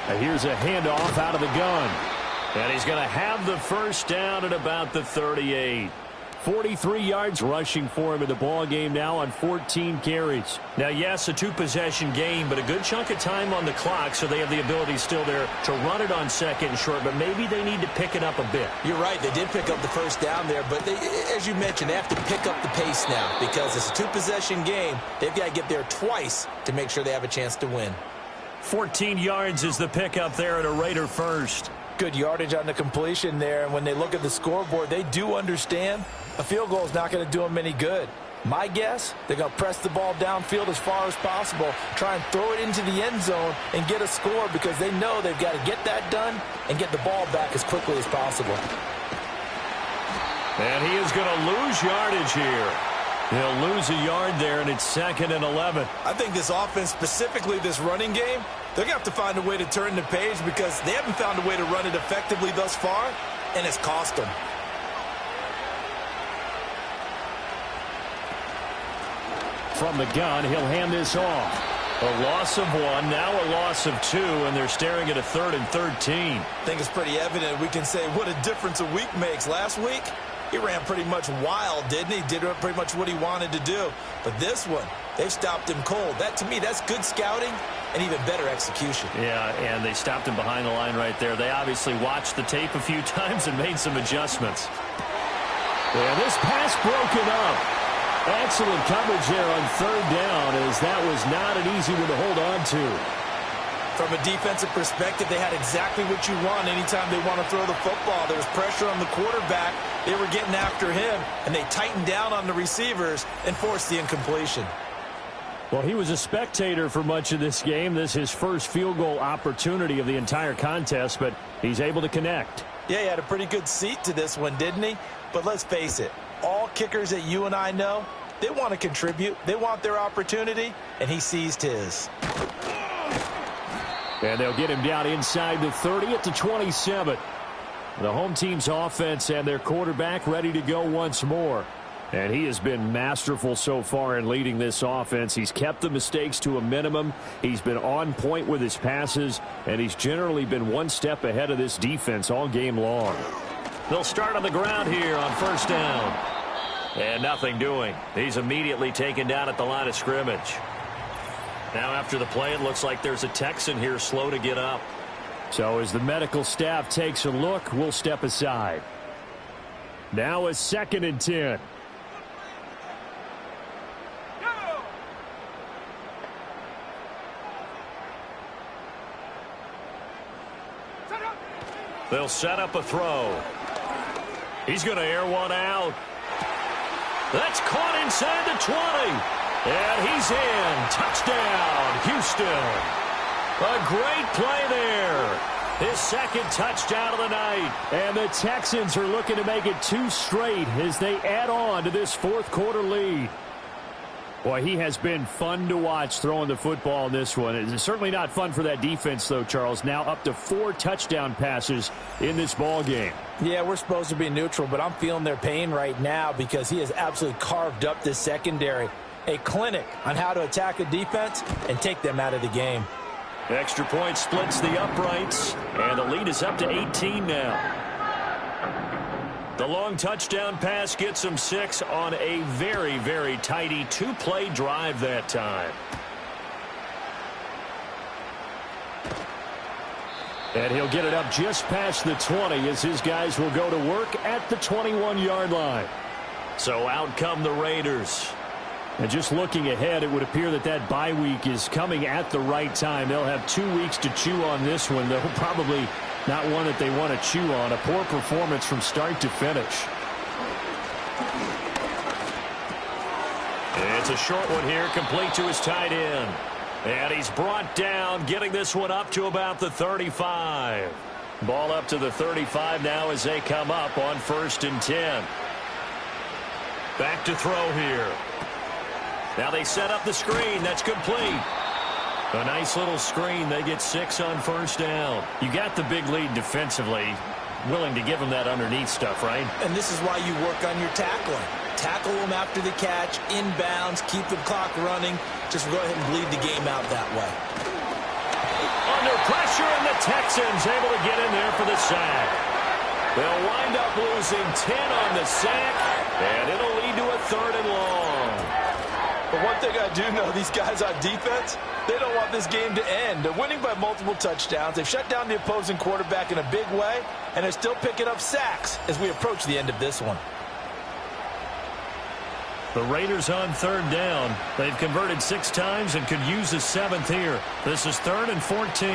And here's a handoff out of the gun. And he's going to have the 1st down at about the 38. 43 yards rushing for him in the ball game now on 14 carries. Now, yes, a 2-possession game, but a good chunk of time on the clock, so they have the ability still there to run it on 2nd and short, but maybe they need to pick it up a bit. You're right. They did pick up the 1st down there, but they, as you mentioned, they have to pick up the pace now because it's a 2-possession game. They've got to get there twice to make sure they have a chance to win. 14 yards is the pickup there at a Raider 1st. Good yardage on the completion there, and when they look at the scoreboard, they do understand a field goal is not going to do them any good. My guess, they're going to press the ball downfield as far as possible, try and throw it into the end zone and get a score because they know they've got to get that done and get the ball back as quickly as possible. And he is going to lose yardage here. He'll lose a yard there, and it's 2nd and 11. I think this offense, specifically this running game, they're going to have to find a way to turn the page because they haven't found a way to run it effectively thus far, and it's cost them. From the gun, he'll hand this off. A loss of 1, now a loss of 2, and they're staring at a 3rd and 13. I think it's pretty evident. We can say what a difference a week makes. Last week, he ran pretty much wild, didn't he? Did pretty much what he wanted to do. But this one, they've stopped him cold. That, to me, that's good scouting and even better execution. Yeah, and they stopped him behind the line right there. They obviously watched the tape a few times and made some adjustments. And this pass broken up. Excellent coverage there on third down, as that was not an easy one to hold on to. From a defensive perspective, they had exactly what you want anytime they want to throw the football. There was pressure on the quarterback. They were getting after him, and they tightened down on the receivers and forced the incompletion. Well, he was a spectator for much of this game. This is his first field goal opportunity of the entire contest, but he's able to connect. Yeah, he had a pretty good seat to this one, didn't he? But let's face it, all kickers that you and I know, they want to contribute. They want their opportunity, and he seized his. And they'll get him down inside the 30 at the 27. The home team's offense and their quarterback ready to go once more. And he has been masterful so far in leading this offense. He's kept the mistakes to a minimum. He's been on point with his passes, and he's generally been one step ahead of this defense all game long. They'll start on the ground here on first down. And nothing doing. He's immediately taken down at the line of scrimmage. Now after the play, it looks like there's a Texan here slow to get up. So as the medical staff takes a look, we'll step aside. Now a 2nd and 10. They'll set up a throw. He's going to air one out. That's caught inside the 20. And he's in. Touchdown, Houston. A great play there. His 2nd touchdown of the night. And the Texans are looking to make it 2 straight as they add on to this 4th quarter lead. Boy, he has been fun to watch throwing the football in this one. It's certainly not fun for that defense, though, Charles. Now up to 4 touchdown passes in this ball game. Yeah, we're supposed to be neutral, but I'm feeling their pain right now because he has absolutely carved up this secondary. A clinic on how to attack a defense and take them out of the game. Extra point splits the uprights, and the lead is up to 18 now. The long touchdown pass gets him 6 on a very, very tidy 2-play drive that time. And he'll get it up just past the 20 as his guys will go to work at the 21-yard line. So out come the Raiders. And just looking ahead, it would appear that that bye week is coming at the right time. They'll have 2 weeks to chew on this one. They'll probably not one that they want to chew on. A poor performance from start to finish. It's a short one here, complete to his tight end. And he's brought down, getting this one up to about the 35. Ball up to the 35 now as they come up on 1st and 10. Back to throw here. Now they set up the screen. That's complete. A nice little screen. They get 6 on 1st down. You got the big lead defensively. Willing to give them that underneath stuff, right? And this is why you work on your tackling. Tackle them after the catch, inbounds, keep the clock running. Just go ahead and bleed the game out that way. Under pressure, and the Texans able to get in there for the sack. They'll wind up losing 10 on the sack, and it'll lead to a 3rd and long. But one thing I do know, these guys on defense, they don't want this game to end. They're winning by multiple touchdowns. They've shut down the opposing quarterback in a big way, and they're still picking up sacks as we approach the end of this one. The Raiders on 3rd down. They've converted 6 times and could use a 7th here. This is 3rd and 14.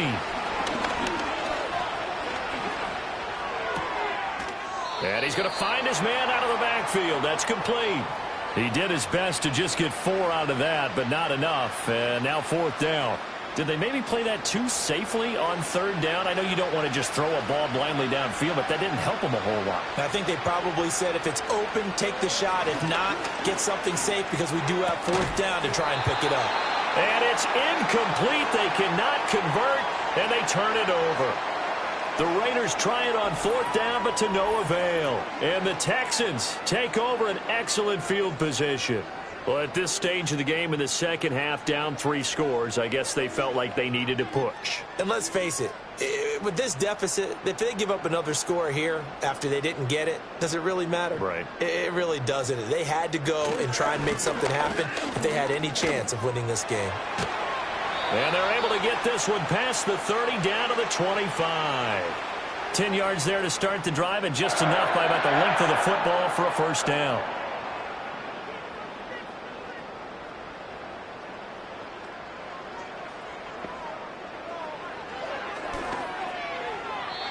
And he's going to find his man out of the backfield. That's complete. He did his best to just get 4 out of that, but not enough. And now 4th down. Did they maybe play that too safely on 3rd down? I know you don't want to just throw a ball blindly downfield, but that didn't help them a whole lot. I think they probably said if it's open, take the shot. If not, get something safe because we do have 4th down to try and pick it up. And it's incomplete. They cannot convert, and they turn it over. The Raiders try it on 4th down, but to no avail. And the Texans take over an excellent field position. Well, at this stage of the game in the second half, down 3 scores, I guess they felt like they needed to push. And let's face it, with this deficit, if they give up another score here after they didn't get it, does it really matter? Right. It really doesn't. They had to go and try and make something happen if they had any chance of winning this game. And they're able to get this one past the 30 down to the 25. 10 yards there to start the drive, and just enough by about the length of the football for a first down.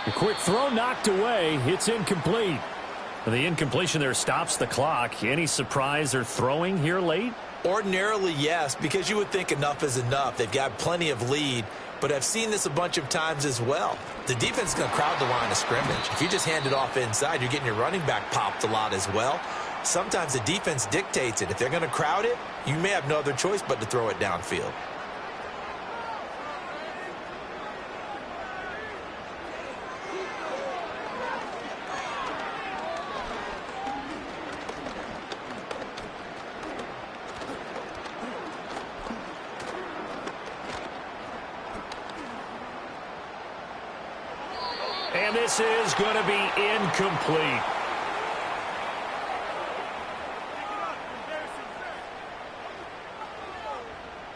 A quick throw knocked away. It's incomplete. The incompletion there stops the clock. Any surprise they're throwing here late? Ordinarily, yes, because you would think enough is enough. They've got plenty of lead, but I've seen this a bunch of times as well. The defense is going to crowd the line of scrimmage. If you just hand it off inside, you're getting your running back popped a lot as well. Sometimes the defense dictates it. If they're going to crowd it, you may have no other choice but to throw it downfield. And this is going to be incomplete.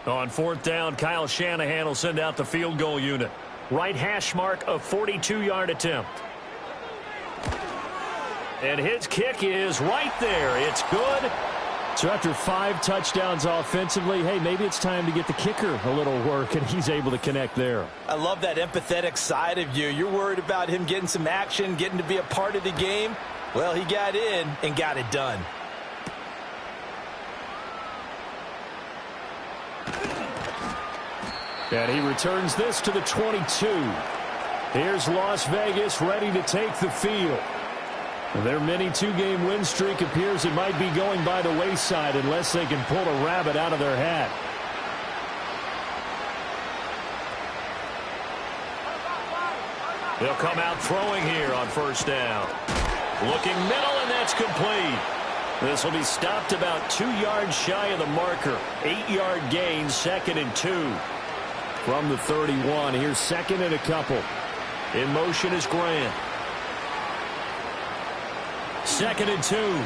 On fourth down, Kyle Shanahan will send out the field goal unit. Right hash mark, a 42-yard attempt. And his kick is right there. It's good. So after 5 touchdowns offensively, hey, maybe it's time to get the kicker a little work, and he's able to connect there. I love that empathetic side of you. You're worried about him getting some action, getting to be a part of the game. Well, he got in and got it done. And he returns this to the 22. Here's Las Vegas ready to take the field. Their mini 2-game win streak appears it might be going by the wayside unless they can pull a rabbit out of their hat. They'll come out throwing here on first down. Looking middle, and that's complete. This will be stopped about 2 yards shy of the marker. 8-yard gain, 2nd and 2. From the 31, here's 2nd and a couple. In motion is Grant. 2nd and 2. And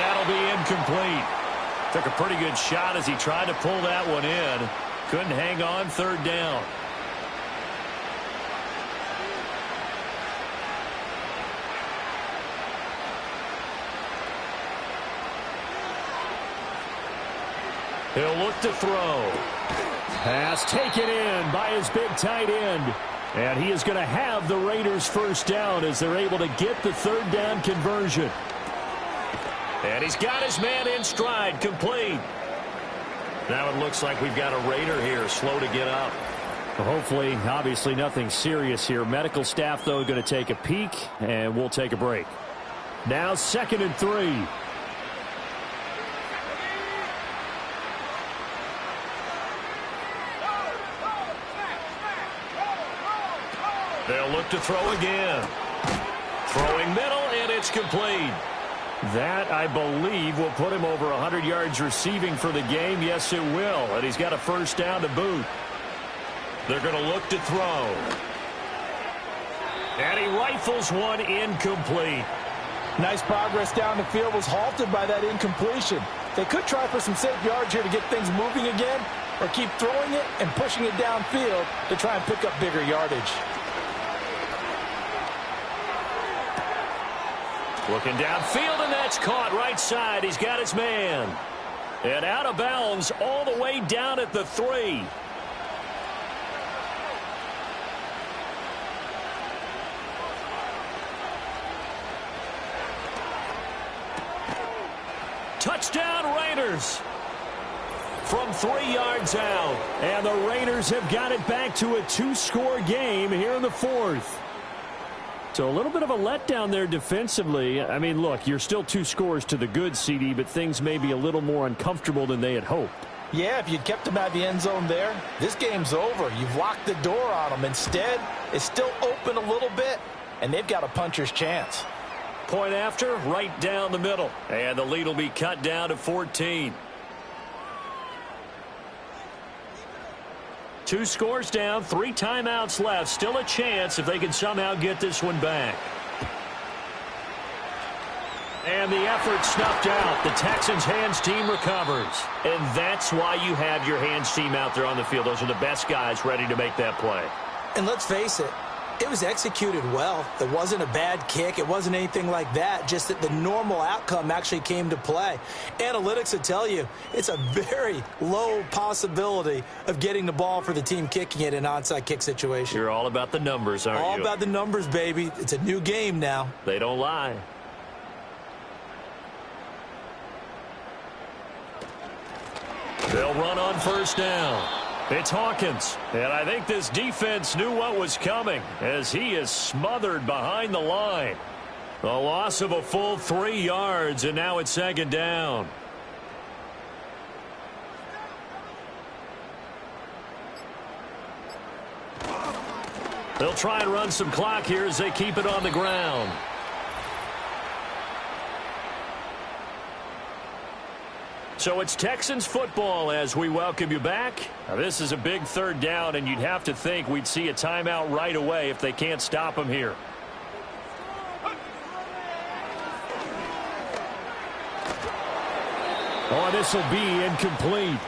that'll be incomplete. Took a pretty good shot as he tried to pull that one in. Couldn't hang on, 3rd down. He'll look to throw. Pass taken in by his big tight end. And he is going to have the Raiders first down as they're able to get the 3rd down conversion. And he's got his man in stride, complete. Now it looks like we've got a Raider here, slow to get up. Well, hopefully, obviously nothing serious here. Medical staff, though, going to take a peek, and we'll take a break. Now 2nd and 3. They'll look to throw again. Throwing middle, and it's complete. That, I believe, will put him over 100 yards receiving for the game. Yes, it will. And he's got a first down to boot. They're going to look to throw. And he rifles one incomplete. Nice progress down the field, was halted by that incompletion. They could try for some safe yards here to get things moving again, or keep throwing it and pushing it downfield to try and pick up bigger yardage. Looking downfield, and that's caught right side. He's got his man. And out of bounds all the way down at the 3. Touchdown, Raiders. From 3 yards out. And the Raiders have got it back to a 2-score game here in the 4th. So a little bit of a letdown there defensively. I mean, look, you're still 2 scores to the good, CD, but things may be a little more uncomfortable than they had hoped. Yeah, if you'd kept them out of the end zone there, this game's over. You've locked the door on them. Instead, it's still open a little bit, and they've got a puncher's chance. Point after, right down the middle. And the lead will be cut down to 14. 2 scores down, 3 timeouts left. Still a chance if they can somehow get this one back. And the effort snuffed out. The Texans' hands team recovers. And that's why you have your hands team out there on the field. Those are the best guys ready to make that play. And let's face it, it was executed well. It wasn't a bad kick. It wasn't anything like that. Just that the normal outcome actually came to play. Analytics will tell you it's a very low possibility of getting the ball for the team kicking it in an onside kick situation. You're all about the numbers, aren't you? All about the numbers, baby. It's a new game now. They don't lie. They'll run on first down. It's Hawkins, and I think this defense knew what was coming as he is smothered behind the line. A loss of a full 3 yards, and now it's second down. They'll try and run some clock here as they keep it on the ground. So it's Texans football as we welcome you back. Now, this is a big third down, and you'd have to think we'd see a timeout right away if they can't stop them here. Oh, this will be incomplete.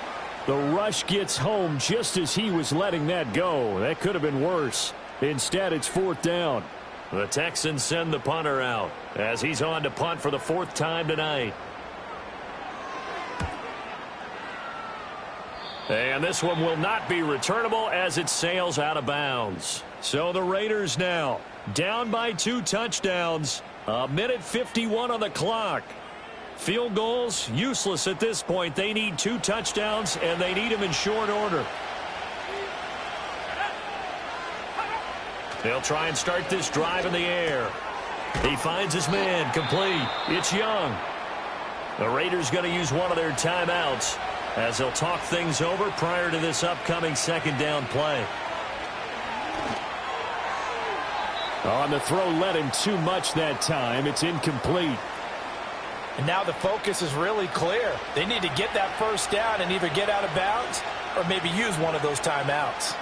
The rush gets home just as he was letting that go. That could have been worse. Instead, it's fourth down. The Texans send the punter out as he's on to punt for the 4th time tonight. And this one will not be returnable as it sails out of bounds. So the Raiders now down by 2 touchdowns. 1:51 on the clock. Field goals useless at this point. They need 2 touchdowns, and they need them in short order. They'll try and start this drive in the air. He finds his man, complete. It's Young. The Raiders going to use one of their timeouts as they'll talk things over prior to this upcoming second down play. On the throw, led him too much that time. It's incomplete. And now the focus is really clear. They need to get that first down and either get out of bounds or maybe use one of those timeouts.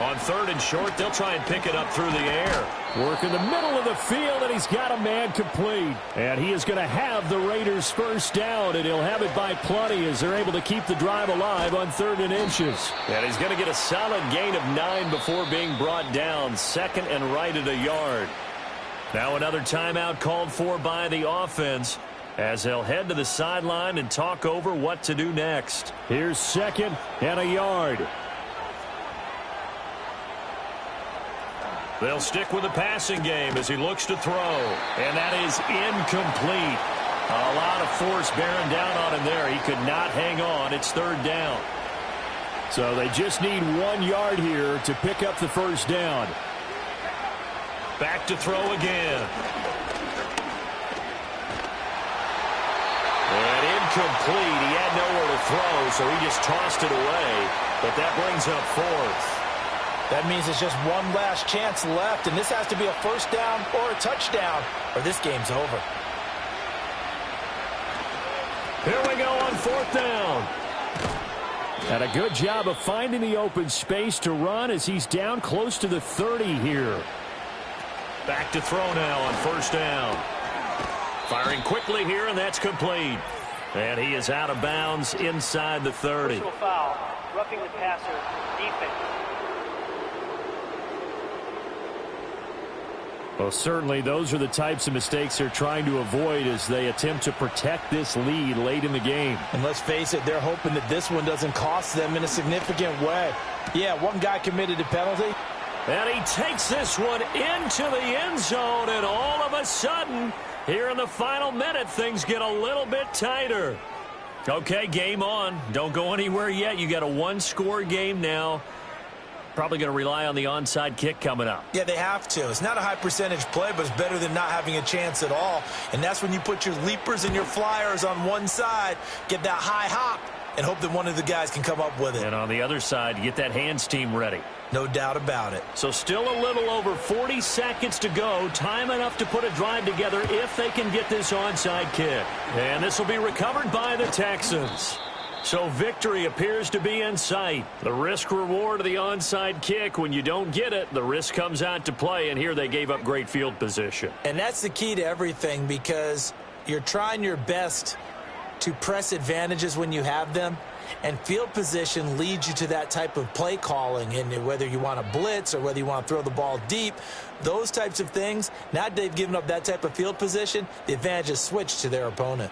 On 3rd and short, they'll try and pick it up through the air. Work in the middle of the field, and he's got a man complete. And he is going to have the Raiders' first down, and he'll have it by plenty as they're able to keep the drive alive on 3rd and inches. And he's going to get a solid gain of 9 before being brought down. 2nd and right at a yard. Now another timeout called for by the offense as they'll head to the sideline and talk over what to do next. Here's 2nd and a yard. They'll stick with the passing game as he looks to throw. And that is incomplete. A lot of force bearing down on him there. He could not hang on. It's 3rd down. So they just need 1 yard here to pick up the first down. Back to throw again. And incomplete. He had nowhere to throw, so he just tossed it away. But that brings up 4th. That means it's just one last chance left, and this has to be a first down or a touchdown, or this game's over. Here we go on 4th down. And a good job of finding the open space to run as he's down close to the 30 here. Back to throw now on 1st down. Firing quickly here, and that's complete. And he is out of bounds inside the 30. Personal foul, roughing the passer, defense. Well, certainly those are the types of mistakes they're trying to avoid as they attempt to protect this lead late in the game. And let's face it, they're hoping that this one doesn't cost them in a significant way. Yeah, one guy committed a penalty. And he takes this one into the end zone, and all of a sudden, here in the final minute, things get a little bit tighter. Okay, game on. Don't go anywhere yet. You got a 1-score game now. Probably going to rely on the onside kick coming up. Yeah, they have to. It's not a high percentage play, but it's better than not having a chance at all. And that's when you put your leapers and your flyers on one side, get that high hop, and hope that one of the guys can come up with it. And on the other side, get that hands team ready. No doubt about it. So still a little over 40 seconds to go. Time enough to put a drive together if they can get this onside kick. And this will be recovered by the Texans. So victory appears to be in sight. The risk-reward of the onside kick, when you don't get it, the risk comes out to play, and here they gave up great field position. And that's the key to everything, because you're trying your best to press advantages when you have them, and field position leads you to that type of play calling. And whether you want to blitz or whether you want to throw the ball deep, those types of things, now that they've given up that type of field position, the advantage is switched to their opponent.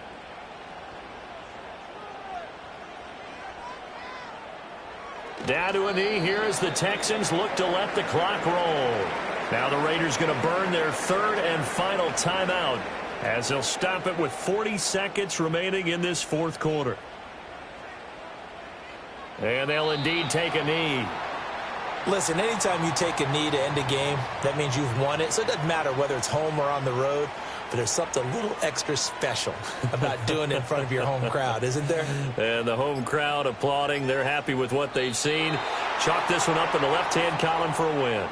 Down to a knee here as the Texans look to let the clock roll. Now the Raiders going to burn their third and final timeout as they'll stop it with 40 seconds remaining in this fourth quarter. And they'll indeed take a knee. Listen, anytime you take a knee to end a game, that means you've won it. So it doesn't matter whether it's home or on the road, but there's something a little extra special about doing it in front of your home crowd, isn't there? And the home crowd applauding. They're happy with what they've seen. Chalk this one up in the left-hand column for a win.